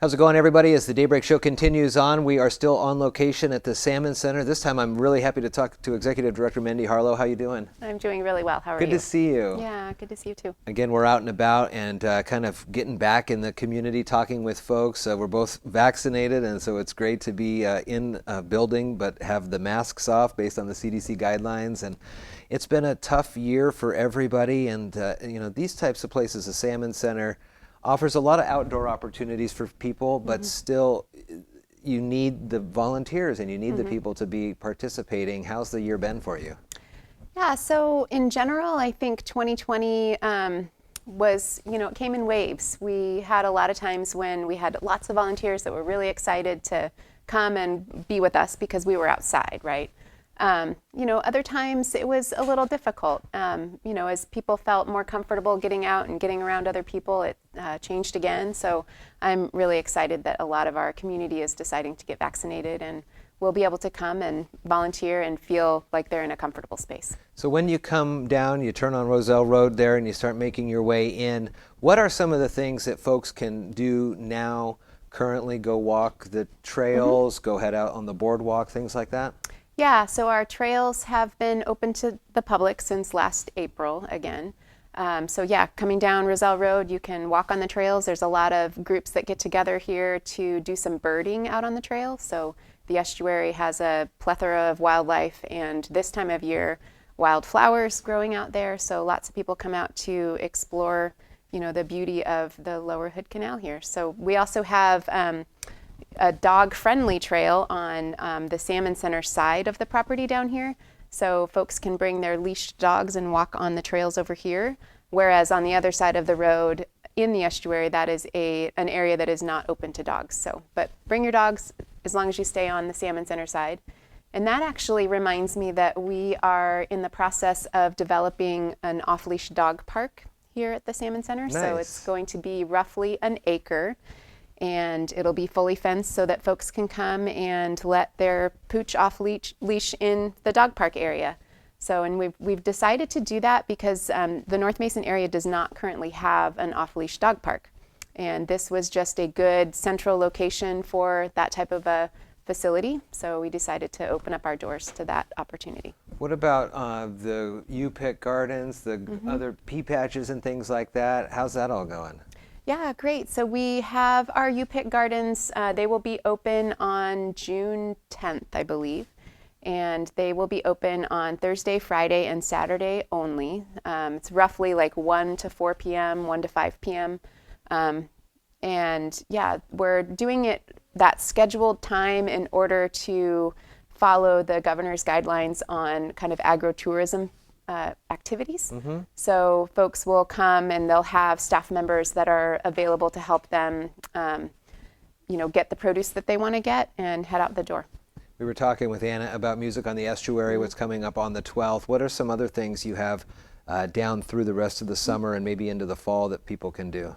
How's it going, everybody? As the Daybreak Show continues on, we are still on location at the Salmon Center. This time I'm really happy to talk to Executive Director Mendy Harlow. How you doing? I'm doing really well. How are you? Good to see you. Yeah, good to see you too. Again, we're out and about and kind of getting back in the community, talking with folks. We're both vaccinated, and so it's great to be in a building but have the masks off based on the CDC guidelines. And it's been a tough year for everybody, and these types of places, the Salmon Center, offers a lot of outdoor opportunities for people, but still you need the volunteers and you need the people to be participating. How's the year been for you? Yeah, so in general, I think 2020 was, it came in waves. We had a lot of times when we had lots of volunteers that were really excited to come and be with us because we were outside, right? Other times it was a little difficult. As people felt more comfortable getting out and getting around other people, it changed again. So I'm really excited that a lot of our community is deciding to get vaccinated and will be able to come and volunteer and feel like they're in a comfortable space. So when you come down, you turn on Roselle Road there and you start making your way in, what are some of the things that folks can do now, currently? Go walk the trails, go head out on the boardwalk, things like that? Yeah, so our trails have been open to the public since last April again. Coming down Roselle Road, you can walk on the trails. There's a lot of groups that get together here to do some birding out on the trail. So the estuary has a plethora of wildlife, and this time of year, wildflowers growing out there. So lots of people come out to explore, the beauty of the Lower Hood Canal here. So we also have a dog-friendly trail on the Salmon Center side of the property down here. So folks can bring their leashed dogs and walk on the trails over here, whereas on the other side of the road in the estuary, that is an area that is not open to dogs. But bring your dogs as long as you stay on the Salmon Center side. And that actually reminds me that we are in the process of developing an off-leash dog park here at the Salmon Center. Nice. So it's going to be roughly an acre. And it'll be fully fenced so that folks can come and let their pooch off leash in the dog park area. So, and we've decided to do that because the North Mason area does not currently have an off-leash dog park. And this was just a good central location for that type of a facility. So we decided to open up our doors to that opportunity. What about the UPick Gardens, the other pea patches and things like that? How's that all going? Yeah, great. So we have our UPick Gardens. They will be open on June 10th, I believe. And they will be open on Thursday, Friday, and Saturday only. It's roughly like 1 to 4 p.m., 1 to 5 p.m. We're doing it that scheduled time in order to follow the governor's guidelines on kind of agritourism activities. So folks will come and they'll have staff members that are available to help them, get the produce that they want to get and head out the door. We were talking with Anna about music on the estuary, what's coming up on the 12th. What are some other things you have down through the rest of the summer and maybe into the fall that people can do?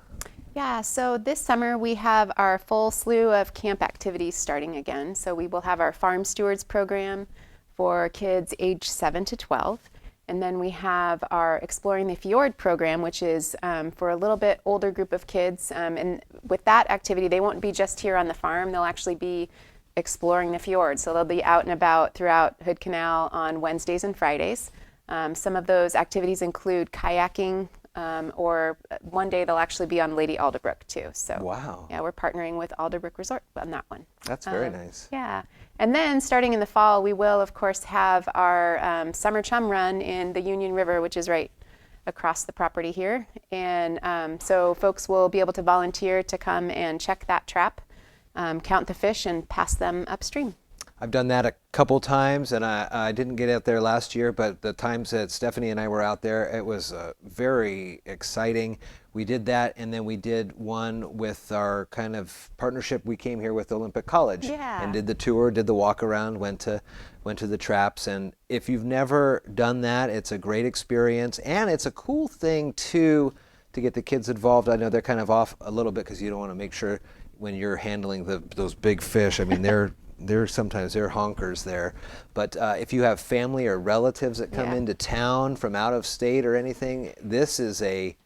Yeah, so this summer we have our full slew of camp activities starting again. So we will have our Farm Stewards program for kids age 7 to 12. And then we have our Exploring the Fjord program, which is for a little bit older group of kids. And with that activity, they won't be just here on the farm. They'll actually be exploring the fjord. So they'll be out and about throughout Hood Canal on Wednesdays and Fridays. Some of those activities include kayaking, or one day they'll actually be on Lady Alderbrook too. So wow. Yeah, we're partnering with Alderbrook Resort on that one. That's very nice. Yeah. And then starting in the fall, we will, of course, have our summer chum run in the Union River, which is right across the property here. And so folks will be able to volunteer to come and check that trap, count the fish, and pass them upstream. I've done that a couple times, and I didn't get out there last year, but the times that Stephanie and I were out there, it was very exciting. We did that, and then we did one with our kind of partnership. We came here with Olympic College and did the tour, did the walk around, went to the traps. And if you've never done that, it's a great experience, and it's a cool thing too to get the kids involved. I know they're kind of off a little bit because you don't want to make sure when you're handling those big fish. I mean, they're sometimes they're honkers there, but if you have family or relatives that come into town from out of state or anything, this is a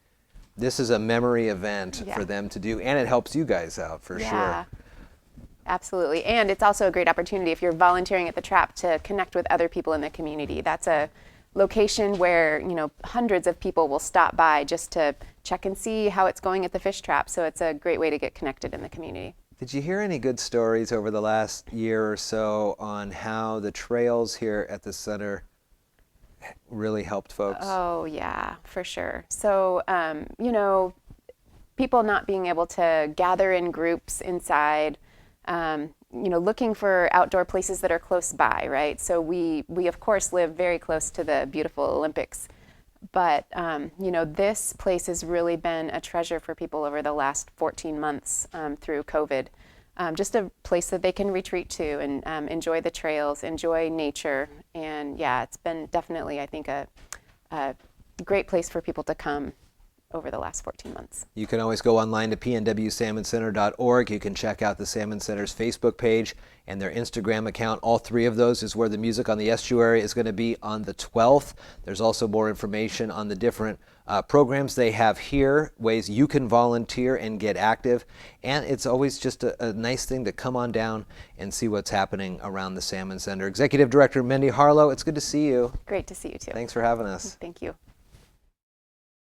this is a memory event Yeah. for them to do, and it helps you guys out for Yeah. sure. Absolutely. And it's also a great opportunity if you're volunteering at the trap to connect with other people in the community. That's a location where, hundreds of people will stop by just to check and see how it's going at the fish trap. So it's a great way to get connected in the community. Did you hear any good stories over the last year or so on how the trails here at the center really helped folks? Oh, yeah, for sure. So, people not being able to gather in groups inside, looking for outdoor places that are close by, right? So we of course live very close to the beautiful Olympics, but this place has really been a treasure for people over the last 14 months through COVID. Just a place that they can retreat to and enjoy the trails, enjoy nature, and yeah, it's been definitely, I think, a great place for people to come over the last 14 months. You can always go online to pnwsalmoncenter.org. You can check out the Salmon Center's Facebook page and their Instagram account. All three of those is where the music on the estuary is going to be on the 12th. There's also more information on the different programs they have here, ways you can volunteer and get active. And it's always just a nice thing to come on down and see what's happening around the Salmon Center. Executive Director Mendy Harlow, it's good to see you. Great to see you too. Thanks for having us. Thank you.